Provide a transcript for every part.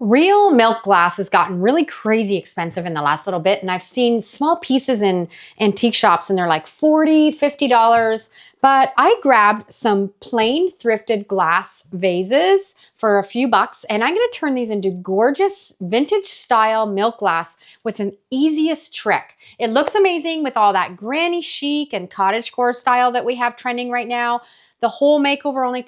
Real milk glass has gotten really crazy expensive in the last little bit, and I've seen small pieces in antique shops and they're like $40, $50. But I grabbed some plain thrifted glass vases for a few bucks, and I'm gonna turn these into gorgeous vintage style milk glass with an easiest trick. It looks amazing with all that granny chic and cottagecore style that we have trending right now. The whole makeover only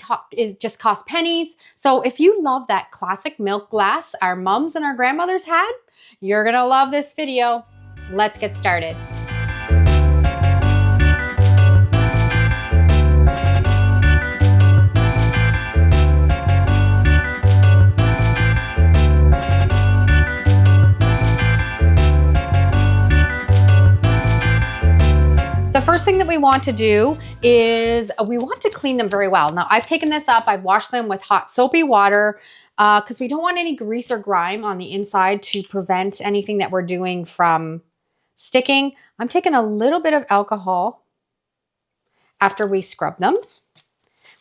just cost pennies. So if you love that classic milk glass our moms and our grandmothers had, you're gonna love this video. Let's get started. The first thing that we want to do is we want to clean them very well. Now I've taken this up, I've washed them with hot soapy water because we don't want any grease or grime on the inside to prevent anything that we're doing from sticking. I'm taking a little bit of alcohol after we scrub them.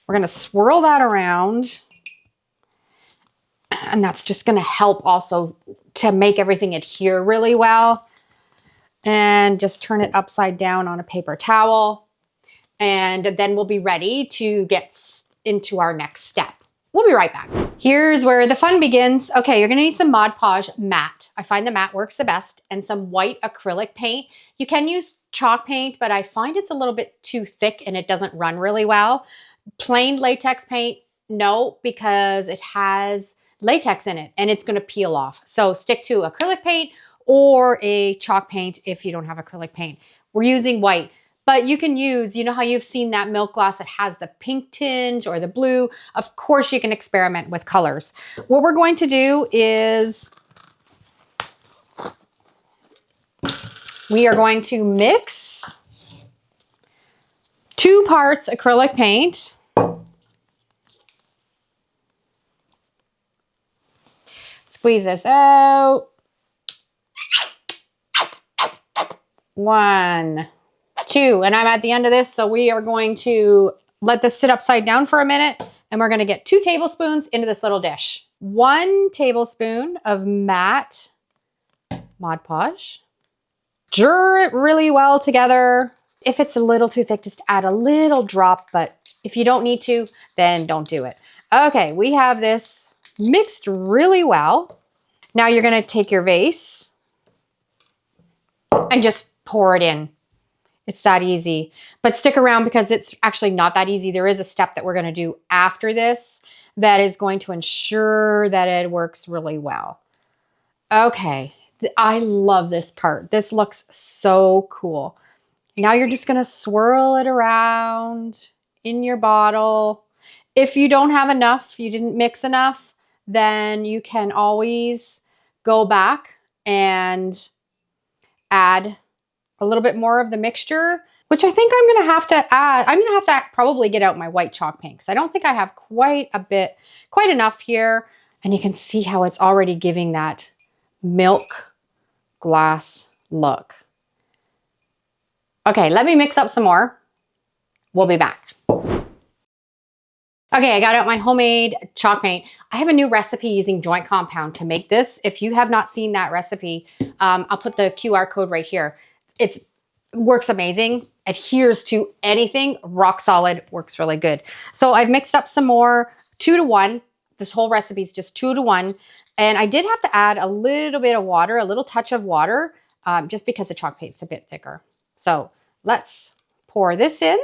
We're gonna swirl that around, and that's just gonna help also to make everything adhere really well. And just turn it upside down on a paper towel. And then we'll be ready to get into our next step. We'll be right back. Here's where the fun begins. Okay, you're gonna need some Mod Podge matte. I find the matte works the best, and some white acrylic paint. You can use chalk paint, but I find it's a little bit too thick and it doesn't run really well. Plain latex paint, no, because it has latex in it and it's gonna peel off. So stick to acrylic paint or a chalk paint if you don't have acrylic paint. We're using white, but you can use, you know how you've seen that milk glass that has the pink tinge or the blue? Of course you can experiment with colors. What we're going to do is we are going to mix 2 parts acrylic paint, squeeze this out. 1, 2, and I'm at the end of this, so we are going to let this sit upside down for a minute, and we're gonna get 2 tablespoons into this little dish. 1 tablespoon of matte Mod Podge. Stir it really well together. If it's a little too thick, just add a little drop, but if you don't need to, then don't do it. Okay, we have this mixed really well. Now you're gonna take your vase and just pour it in. It's that easy, but stick around because it's actually not that easy. There is a step that we're going to do after this that is going to ensure that it works really well. Okay, I love this part. This looks so cool. Now you're just going to swirl it around in your bottle. If you don't have enough, you didn't mix enough, then you can always go back and add a little bit more of the mixture, which I think I'm going to have to add. I'm going to have to probably get out my white chalk paint because I don't think I have quite enough here. And you can see how it's already giving that milk glass look. Okay, let me mix up some more. We'll be back. Okay, I got out my homemade chalk paint. I have a new recipe using joint compound to make this. If you have not seen that recipe, I'll put the QR code right here. It works amazing, adheres to anything, rock solid, works really good. So I've mixed up some more, 2 to 1. This whole recipe is just 2 to 1. And I did have to add a little bit of water, a little touch of water, just because the chalk paint's a bit thicker. So let's pour this in.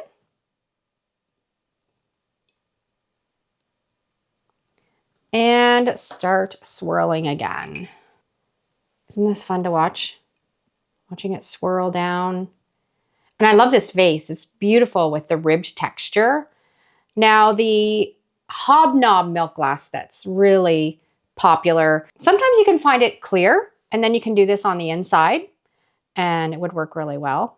And start swirling again. Isn't this fun to watch? Watching it swirl down. And I love this vase. It's beautiful with the ribbed texture. Now the hobnob milk glass that's really popular. Sometimes you can find it clear and then you can do this on the inside and it would work really well.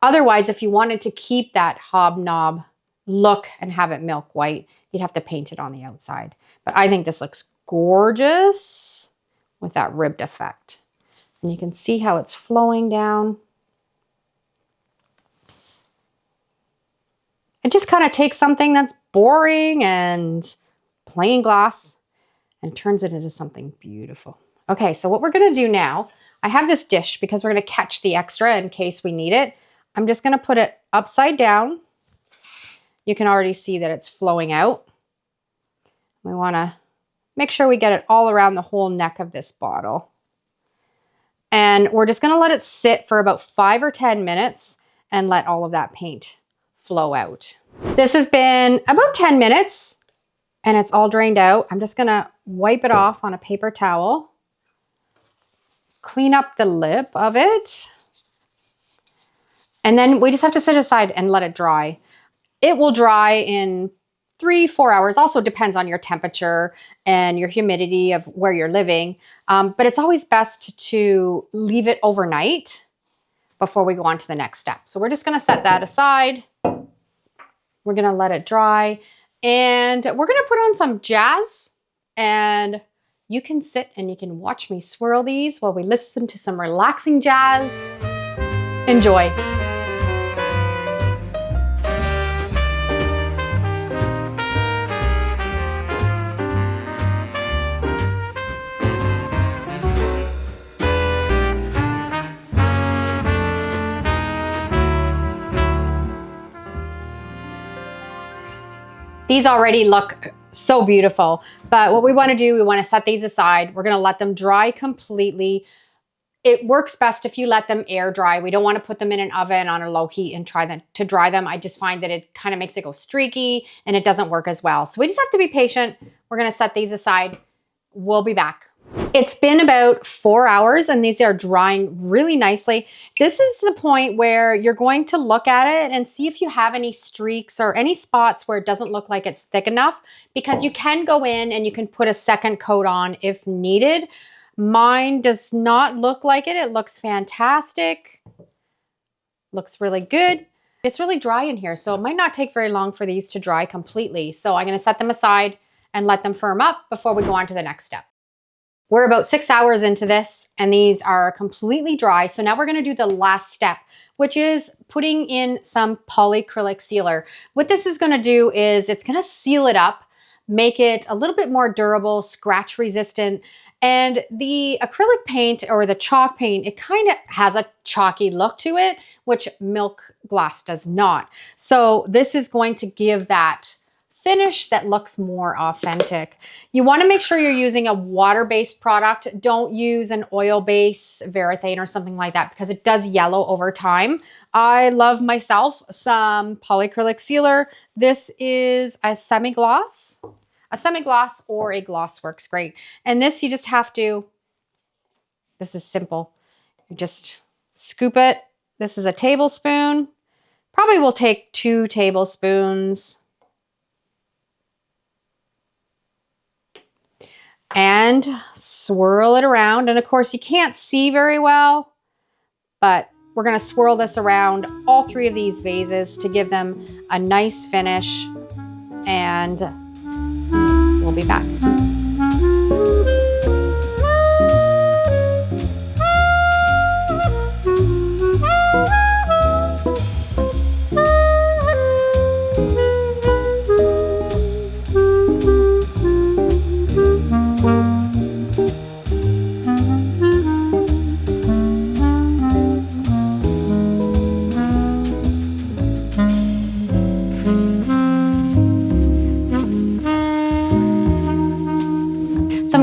Otherwise, if you wanted to keep that hobnob look and have it milk white, you'd have to paint it on the outside. But I think this looks gorgeous with that ribbed effect. And you can see how it's flowing down. It just kind of takes something that's boring and plain glass and turns it into something beautiful. Okay, so what we're gonna do now, I have this dish because we're gonna catch the extra in case we need it. I'm just gonna put it upside down. You can already see that it's flowing out. We wanna make sure we get it all around the whole neck of this bottle. And we're just gonna let it sit for about 5 or 10 minutes and let all of that paint flow out. This has been about 10 minutes and it's all drained out. I'm just gonna wipe it off on a paper towel, clean up the lip of it, and then we just have to set it aside and let it dry. It will dry in 3-4 hours. Also depends on your temperature and your humidity of where you're living. But it's always best to leave it overnight before we go on to the next step. So we're just gonna set that aside. We're gonna let it dry and we're gonna put on some jazz, and you can sit and you can watch me swirl these while we listen to some relaxing jazz. Enjoy. These already look so beautiful, but what we want to do, we want to set these aside. We're going to let them dry completely. It works best if you let them air dry. We don't want to put them in an oven on a low heat and try to dry them. I just find that it kind of makes it go streaky and it doesn't work as well. So we just have to be patient. We're going to set these aside. We'll be back. It's been about 4 hours and these are drying really nicely. This is the point where you're going to look at it and see if you have any streaks or any spots where it doesn't look like it's thick enough, because you can go in and you can put a second coat on if needed. Mine does not look like it. It looks fantastic. Looks really good. It's really dry in here, so it might not take very long for these to dry completely. So I'm going to set them aside and let them firm up before we go on to the next step. We're about 6 hours into this and these are completely dry. So now we're going to do the last step, which is putting in some polyacrylic sealer. What this is going to do is it's going to seal it up, make it a little bit more durable, scratch resistant. And the acrylic paint or the chalk paint, it kind of has a chalky look to it, which milk glass does not. So this is going to give that finish that looks more authentic. You want to make sure you're using a water-based product. Don't use an oil-based varathane or something like that because it does yellow over time. I love myself some polyacrylic sealer. This is a semi-gloss. A semi-gloss or a gloss works great. And this you just have to, this is simple. You just scoop it. This is a tablespoon. Probably will take 2 tablespoons. And swirl it around. And of course you can't see very well, but we're gonna swirl this around all 3 of these vases to give them a nice finish, and we'll be back.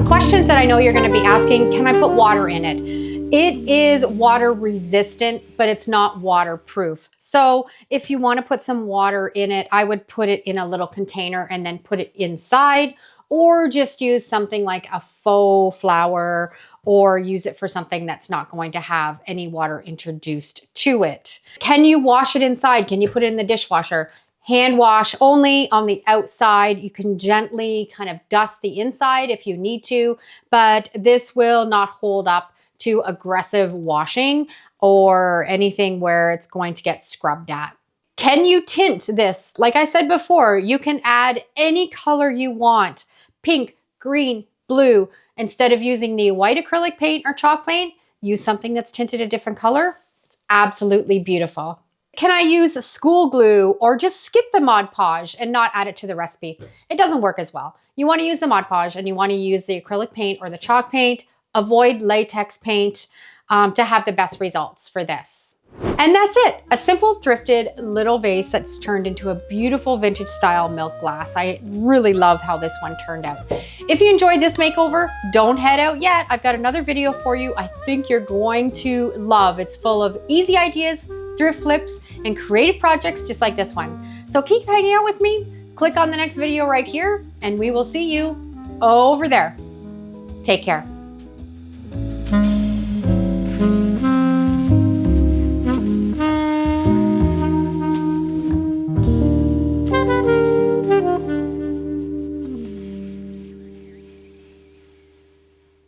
Questions that I know you're going to be asking, can I put water in it? It is water resistant, but it's not waterproof. So if you want to put some water in it, I would put it in a little container and then put it inside, or just use something like a faux flower, or use it for something that's not going to have any water introduced to it. Can you wash it inside? Can you put it in the dishwasher? Hand wash only on the outside. You can gently kind of dust the inside if you need to, but this will not hold up to aggressive washing or anything where it's going to get scrubbed at. Can you tint this? Like I said before, you can add any color you want. Pink, green, blue. Instead of using the white acrylic paint or chalk paint, use something that's tinted a different color. It's absolutely beautiful. Can I use school glue or just skip the Mod Podge and not add it to the recipe? It doesn't work as well. You want to use the Mod Podge and you want to use the acrylic paint or the chalk paint. Avoid latex paint to have the best results for this. And that's it. A simple thrifted little vase that's turned into a beautiful vintage style milk glass. I really love how this one turned out. If you enjoyed this makeover, don't head out yet. I've got another video for you I think you're going to love. It's full of easy ideas, thrift flips, and creative projects just like this one. So keep hanging out with me. Click on the next video right here, and we will see you over there. Take care.